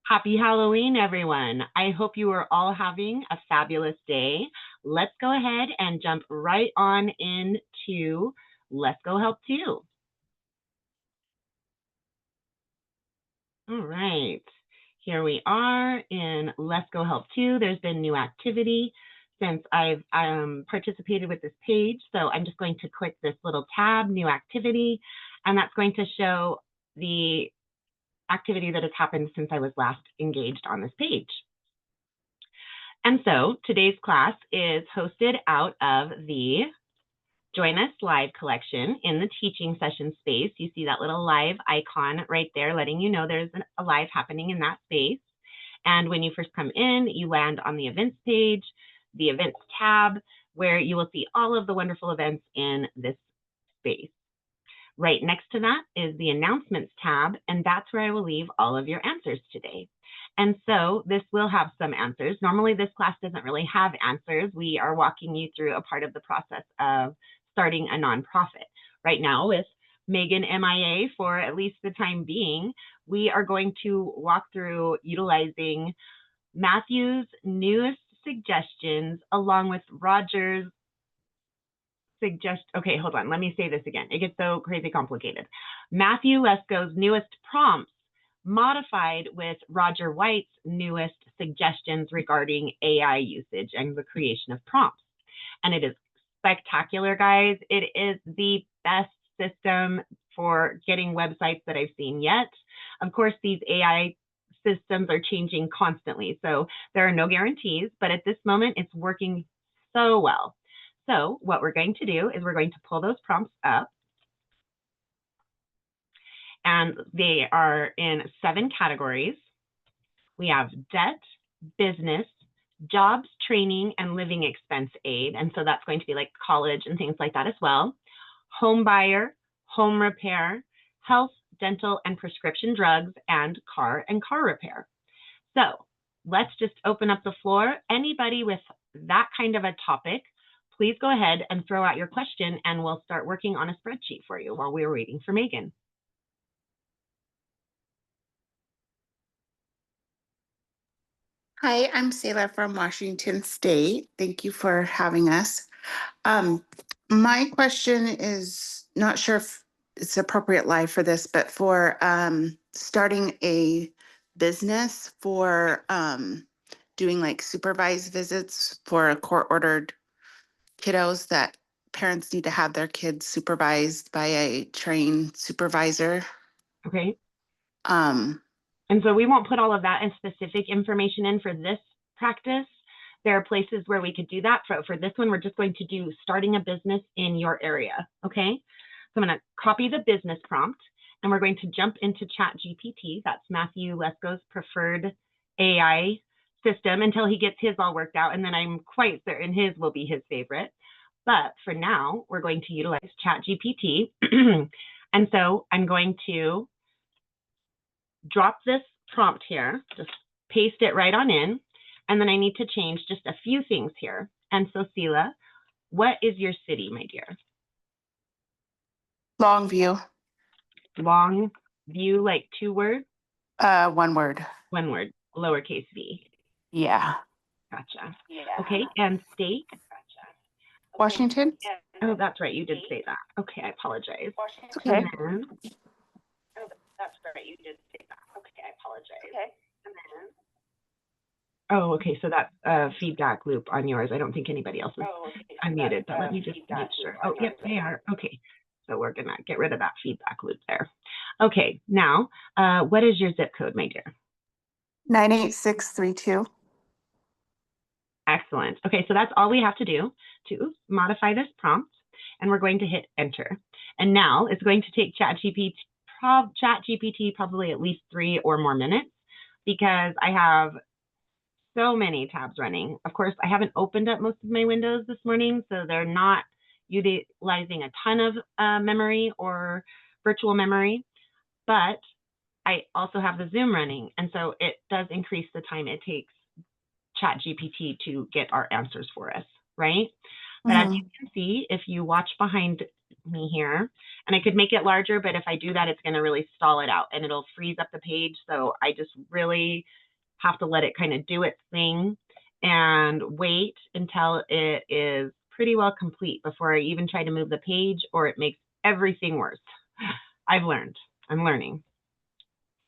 Happy Halloween, everyone. I hope you are all having a fabulous day. Let's go ahead and jump right on into Let's Go Help 2. All right, here we are in Let's Go Help 2. There's been new activity since I've participated with this page. So I'm just going to click this little tab, New Activity, and that's going to show the activity that has happened since I was last engaged on this page. And so today's class is hosted out of the Join Us Live collection in the teaching session space. You see that little live icon right there letting you know there's a live happening in that space. And when you first come in, you land on the events page, the events tab, where you will see all of the wonderful events in this space. Right next to that is the announcements tab, and that's where I will leave all of your answers today. And so this will have some answers. Normally this class doesn't really have answers. We are walking you through a part of the process of starting a nonprofit. Right now with Megan MIA for at least the time being, we are going to walk through utilizing Matthew's newest suggestions along with Roger's okay, hold on, let me say this again. It gets so crazy complicated. Matthew Lesko's newest prompts modified with Roger White's newest suggestions regarding AI usage and the creation of prompts. And it is spectacular, guys. It is the best system for getting websites that I've seen yet. Of course, these AI systems are changing constantly, so there are no guarantees, but at this moment, it's working so well. So what we're going to do is we're going to pull those prompts up, and they are in 7 categories. We have debt, business, jobs, training, and living expense aid. And so that's going to be like college and things like that as well. Home buyer, home repair, health, dental, and prescription drugs, and car repair. So let's just open up the floor. Anybody with that kind of a topic, please go ahead and throw out your question and we'll start working on a spreadsheet for you while we're waiting for Megan. Hi, I'm Selah from Washington State. Thank you for having us. My question is not sure if it's appropriate live for this, but for starting a business for doing like supervised visits for court-ordered kiddos that parents need to have their kids supervised by a trained supervisor. Okay. And so we won't put all of that and specific information in for this practice. There are places where we could do that. For this one, we're just going to do starting a business in your area, okay? So I'm gonna copy the business prompt and we're going to jump into ChatGPT. That's Matthew Lesko's preferred AI system until he gets his all worked out. And then I'm quite certain his will be his favorite. But for now, we're going to utilize ChatGPT. And so I'm going to drop this prompt here, just paste it right on in, and then I need to change just a few things here. And so Selah, what is your city, my dear? Longview. Longview, like 2 words? 1 word. 1 word, lowercase v. Yeah. Gotcha. Yeah. Okay, and state? Gotcha. Washington? Oh, that's right, you did say that. Okay, I apologize. Okay. And then, oh, that's right, you did say that. Okay, I apologize. Okay. And then, oh, okay, so that's a feedback loop on yours. I don't think anybody else is unmuted, but let me just make sure. Oh, yep, they are. Okay, so we're gonna get rid of that feedback loop there. Okay, now, what is your zip code, my dear? 98632. Excellent. Okay, so that's all we have to do to modify this prompt, and we're going to hit enter. And now it's going to take ChatGPT probably at least 3 or more minutes because I have so many tabs running. Of course, I haven't opened up most of my windows this morning, so they're not utilizing a ton of memory or virtual memory, but I also have the Zoom running, and so it does increase the time it takes ChatGPT to get our answers for us, right? But as you can see, if you watch behind me here, and I could make it larger, but if I do that, it's going to really stall it out and it'll freeze up the page. So I just really have to let it kind of do its thing and wait until it is pretty well complete before I even try to move the page, or it makes everything worse. I've learned. I'm learning.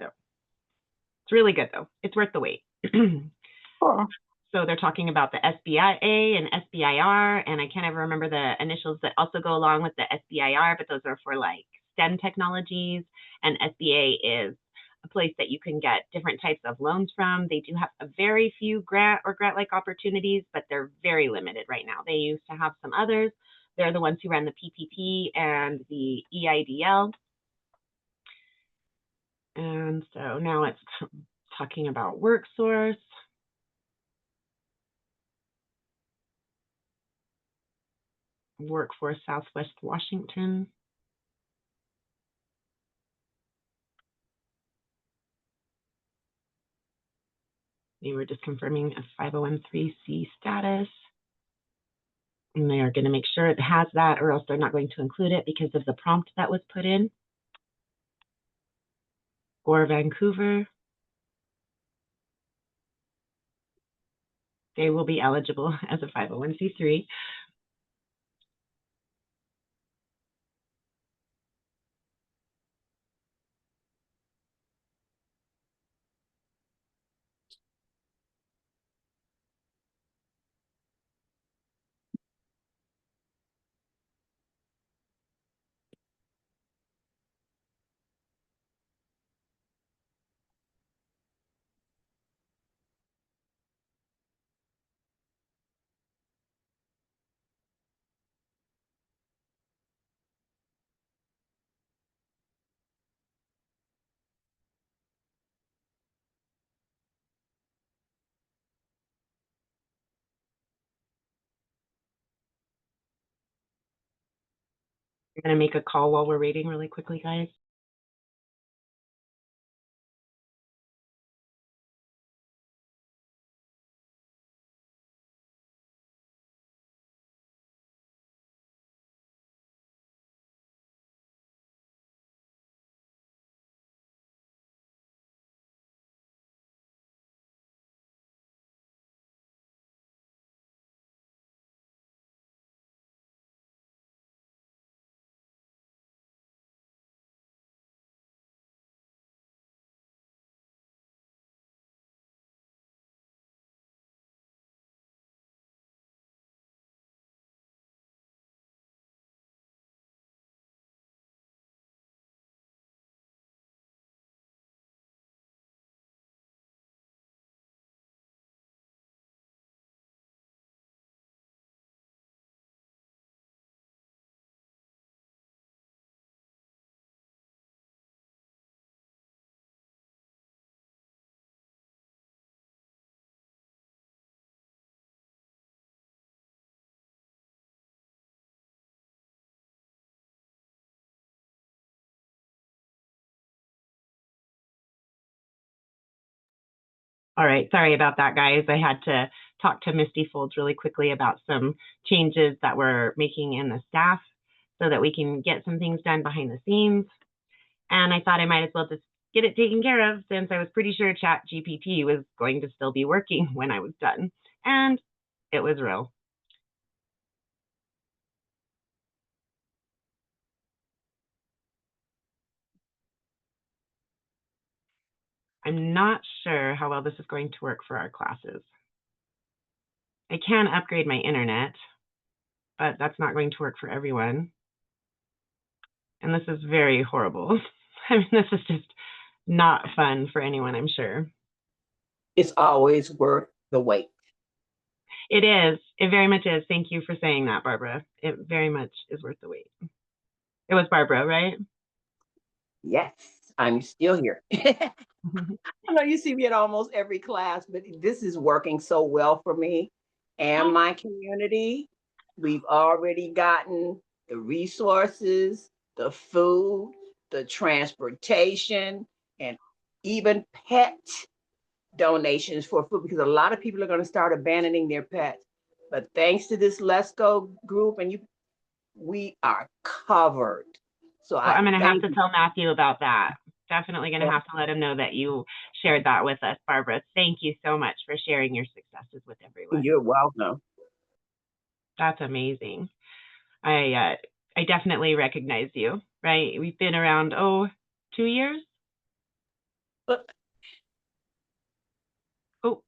So it's really good though. It's worth the wait. Cool. So they're talking about the SBIA and SBIR, and I can't ever remember the initials that also go along with the SBIR, but those are for like STEM technologies, and SBA is a place that you can get different types of loans from. They do have a very few grant or grant-like opportunities, but they're very limited right now. They used to have some others. They're the ones who run the PPP and the EIDL. And so now it's talking about WorkSource. Workforce Southwest Washington. They were just confirming a 501(c)(3) status. And they are going to make sure it has that, or else they're not going to include it because of the prompt that was put in. Or Vancouver. They will be eligible as a 501(c)(3). I'm going to make a call while we're waiting really quickly, guys. All right, sorry about that, guys. I had to talk to Misty Folds really quickly about some changes that we're making in the staff so that we can get some things done behind the scenes. And I thought I might as well just get it taken care of, since I was pretty sure ChatGPT was going to still be working when I was done. And it was real. I'm not sure how well this is going to work for our classes. I can upgrade my internet, but that's not going to work for everyone. And this is very horrible. I mean, this is just not fun for anyone, I'm sure. It's always worth the wait. It is. It very much is. Thank you for saying that, Barbara. It very much is worth the wait. It was Barbara, right? Yes, I'm still here. I know you see me at almost every class, but this is working so well for me and my community. We've already gotten the resources, the food, the transportation, and even pet donations for food, because a lot of people are going to start abandoning their pets. But thanks to this Lesko group and we are covered. So Well, I I'm going to have thank to tell Matthew about that. Definitely going to have to let him know that you shared that with us, Barbara. Thank you so much for sharing your successes with everyone. You're welcome. That's amazing. I definitely recognize you, right? We've been around, 2 years?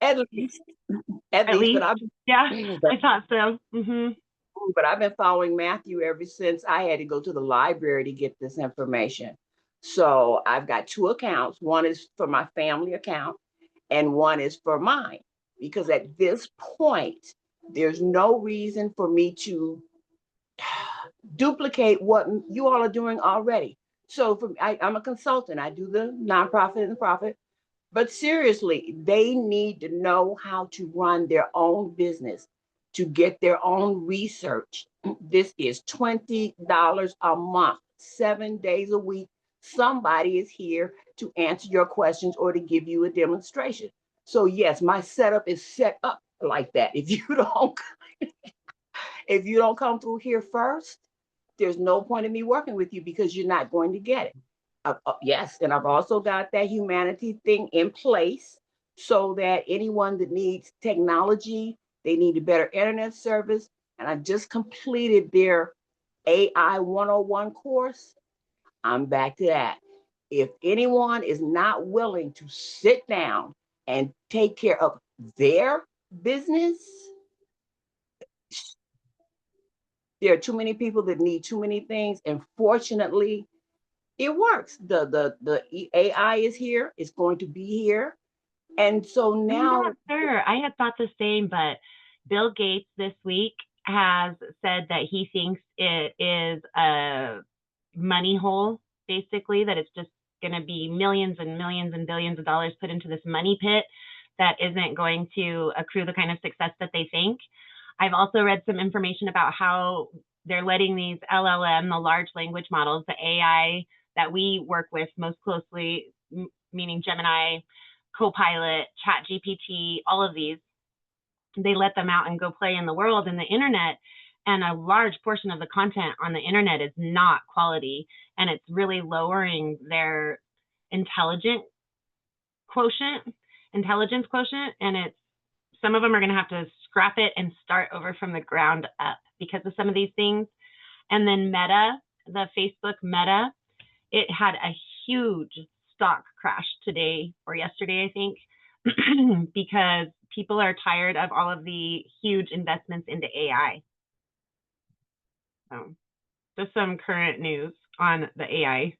At least. At least. But I thought so. But I've been following Matthew ever since I had to go to the library to get this information. So I've got 2 accounts. One is for my family account and one is for mine. Because at this point, there's no reason for me to duplicate what you all are doing already. So I'm a consultant. I do the nonprofit and the profit. But seriously, they need to know how to run their own business, to get their own research. This is $20 a month, 7 days a week. Somebody is here to answer your questions or to give you a demonstration. So yes, my setup is set up like that. If you don't come through here first, there's no point in me working with you because you're not going to get it. Yes, and I've also got that humanity thing in place so that anyone that needs technology, they need a better internet service. And I just completed their AI 101 course. I'm back to that. If anyone is not willing to sit down and take care of their business, there are too many people that need too many things. And fortunately, it works. The AI is here. It's going to be here. And so now, I'm not sure. I had thought the same, but Bill Gates this week has said that he thinks it is a money hole, basically, that it's just going to be millions and millions and billions of dollars put into this money pit that isn't going to accrue the kind of success that they think. I've also read some information about how they're letting these LLM, the large language models, the AI that we work with most closely, meaning Gemini, Copilot, ChatGPT, all of these, they let them out and go play in the world and the internet. And a large portion of the content on the internet is not quality, and it's really lowering their intelligence quotient. And it's, some of them are going to have to scrap it and start over from the ground up because of some of these things. And then Meta, the Facebook Meta, it had a huge stock crash today or yesterday, I think, because people are tired of all of the huge investments into AI. So just some current news on the AI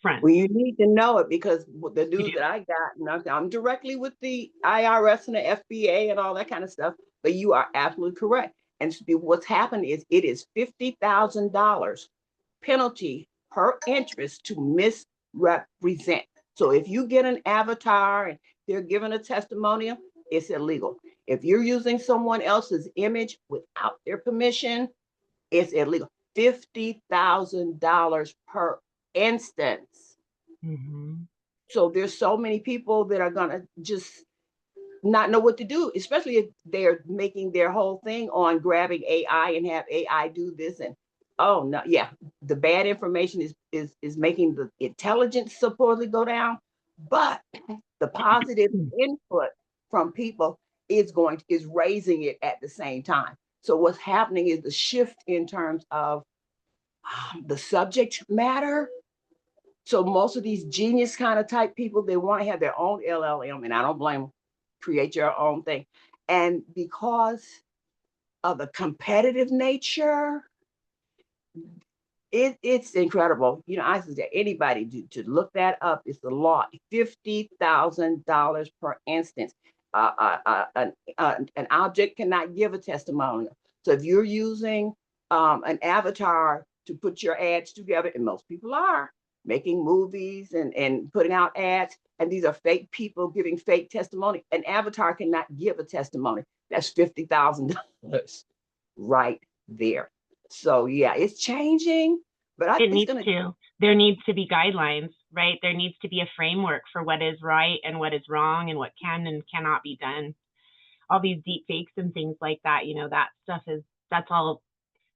front. Well, you need to know it because the news that I got, and I'm directly with the IRS and the FBA and all that kind of stuff, but you are absolutely correct. And what's happened is it is $50,000 penalty per interest to misrepresent. So if you get an avatar and they're giving a testimonial, it's illegal. If you're using someone else's image without their permission, it's illegal. $50,000 per instance. So there's so many people that are gonna just not know what to do, especially if they're making their whole thing on grabbing AI and have AI do this. And oh no, yeah, the bad information is making the intelligence supposedly go down, but the positive input from people is raising it at the same time. So what's happening is the shift in terms of the subject matter. So most of these genius kind of type people, they want to have their own LLM, and I don't blame them. Create your own thing. And because of the competitive nature, it's incredible. You know, I suggest anybody to look that up. It's the law. $50,000 per instance. An object cannot give a testimonial. So if you're using an avatar to put your ads together, and most people are making movies and putting out ads, and these are fake people giving fake testimony, an avatar cannot give a testimony. That's $50,000 right there. So yeah, it's changing, but it needs to. There needs to be guidelines, right? There needs to be a framework for what is right and what is wrong and what can and cannot be done. all these deep fakes and things like that, you know, that stuff that's all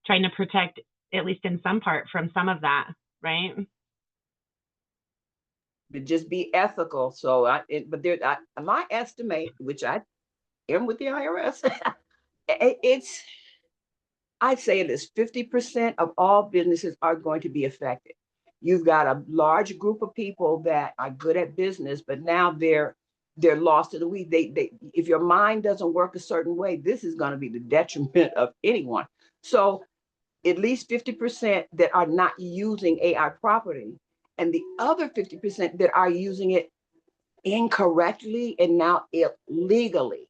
trying to protect, at least in some part, from some of that, right? But just be ethical. So my estimate, which I am with the IRS, it's, I'd say it is 50% of all businesses are going to be affected. You've got a large group of people that are good at business, but now they're lost in the weeds. If your mind doesn't work a certain way, this is going to be the detriment of anyone. So at least 50% that are not using AI properly, and the other 50% that are using it incorrectly and now illegally.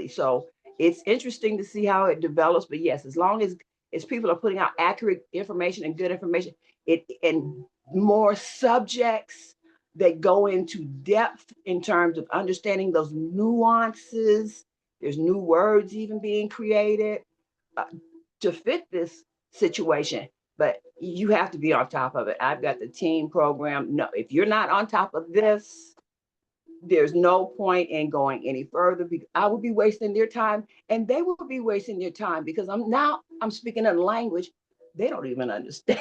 So it's interesting to see how it develops. But yes, as long as people are putting out accurate information and good information, and more subjects that go into depth in terms of understanding those nuances. There's new words even being created to fit this situation. But you have to be on top of it. I've got the team program. No, if you're not on top of this, there's no point in going any further, because I will be wasting their time and they will be wasting their time, because I'm speaking a language they don't even understand.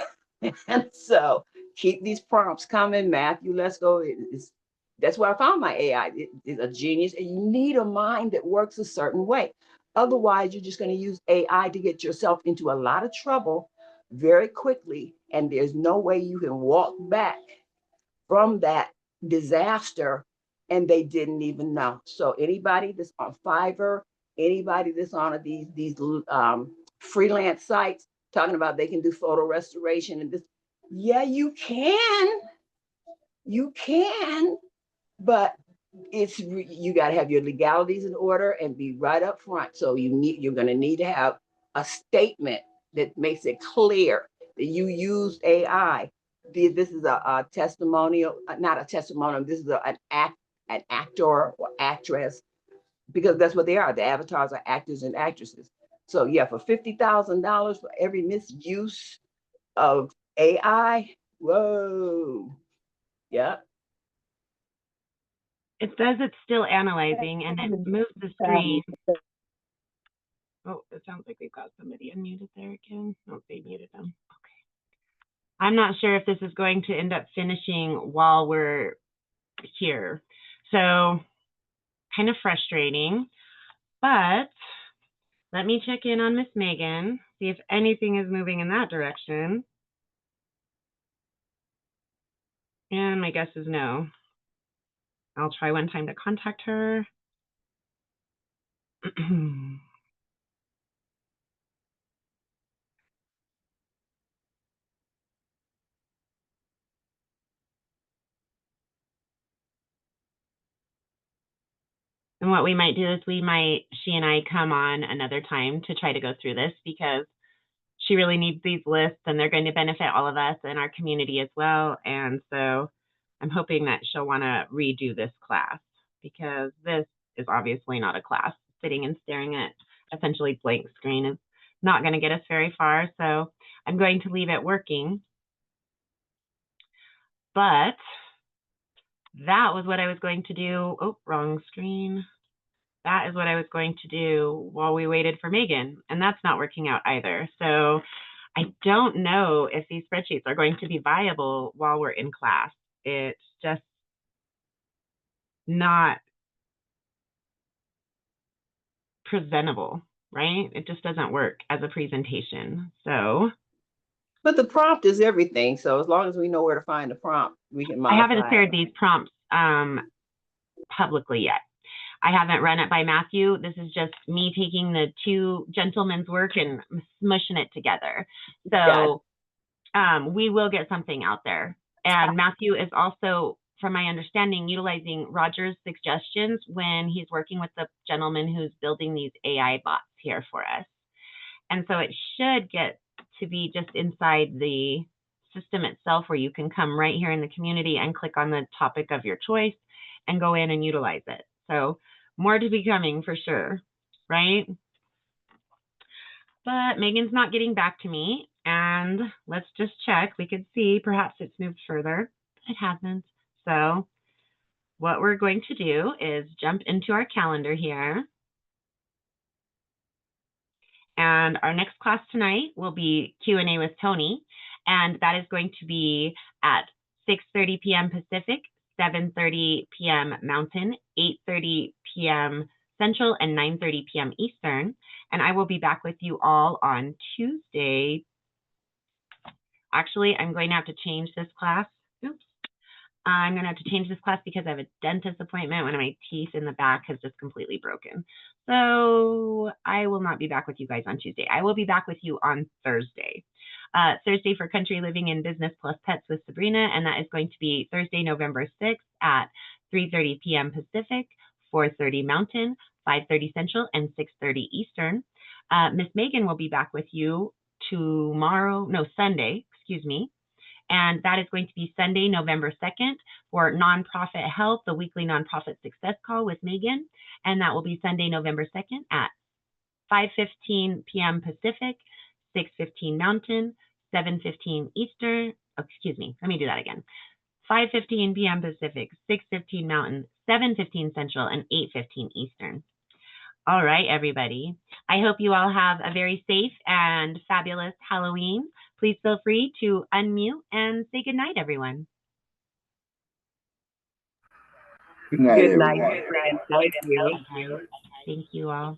And so keep these prompts coming. Matthew Lesko is that's where I found my AI. It is a genius, and you need a mind that works a certain way. Otherwise, you're just going to use AI to get yourself into a lot of trouble very quickly, and there's no way you can walk back from that disaster, and they didn't even know. So anybody that's on Fiverr, anybody that's on these freelance sites talking about they can do photo restoration and this, yeah, you can, but you got to have your legalities in order and be right up front. So you're going to need to have a statement that makes it clear that you used AI. This is a testimonial, not a testimonial. This is an actor or actress, because that's what they are. The avatars are actors and actresses. So yeah, for $50,000 for every misuse of AI, whoa, yeah. It says it's still analyzing and it moves the screen. Oh, it sounds like we've got somebody unmuted there again. Oh, they muted them. Okay. I'm not sure if this is going to end up finishing while we're here. So kind of frustrating, but let me check in on Miss Megan, see if anything is moving in that direction. And my guess is no. I'll try one time to contact her. And what we might do is she and I come on another time to try to go through this, because she really needs these lists and they're going to benefit all of us and our community as well. And so I'm hoping that she'll want to redo this class, because this is obviously not a class. Sitting and staring at essentially blank screen is not going to get us very far. So I'm going to leave it working. But that was what I was going to do. Oh, wrong screen. That is what I was going to do while we waited for Megan, and that's not working out either. So I don't know if these spreadsheets are going to be viable while we're in class. It's just not presentable, right? It just doesn't work as a presentation. So, but the prompt is everything. So as long as we know where to find the prompt, we can modify. I haven't shared these prompts publicly yet. I haven't run it by Matthew. This is just me taking the two gentlemen's work and smushing it together. So we will get something out there. And Matthew is also, from my understanding, utilizing Roger's suggestions when he's working with the gentleman who's building these AI bots here for us. And so it should get to be just inside the system itself, where you can come right here in the community and click on the topic of your choice and go in and utilize it. So more to be coming for sure, right? But Megan's not getting back to me, and let's just check. We could see perhaps it's moved further. It hasn't. So what we're going to do is jump into our calendar here. And our next class tonight will be Q&A with Tony, and that is going to be at 6:30 p.m. Pacific, 7:30 p.m. Mountain, 8:30 p.m. Central, and 9:30 p.m. Eastern. And I will be back with you all on Tuesday. Actually, I'm going to have to change this class. Oops. I'm going to have to change this class because I have a dentist appointment. One of my teeth in the back has just completely broken. So I will not be back with you guys on Tuesday. I will be back with you on Thursday. Thursday for Country Living and Business Plus Pets with Sabrina, and that is going to be Thursday, November 6th at 3:30 p.m. Pacific, 4:30 Mountain, 5:30 Central, and 6:30 Eastern. Miss Megan will be back with you Sunday, and that is going to be Sunday, November 2nd for Nonprofit Health, the weekly Nonprofit Success Call with Megan, and that will be Sunday, November 2nd at 5:15 p.m. Pacific, 6:15 Mountain, 7:15 Eastern. Let me do that again. 5:15 p.m. Pacific, 6:15 Mountain, 7:15 Central, and 8:15 Eastern. All right, everybody. I hope you all have a very safe and fabulous Halloween. Please feel free to unmute and say good night, everyone. Good night, Good night, everyone. Thank you. Thank you all.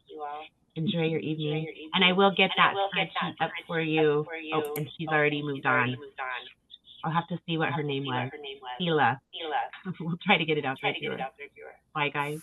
Enjoy your evening. And I will get that spreadsheet up for you. Oh, and she's already moved on. I'll have to see what her name was. Hila. We'll try to get it out there to her. Bye, guys.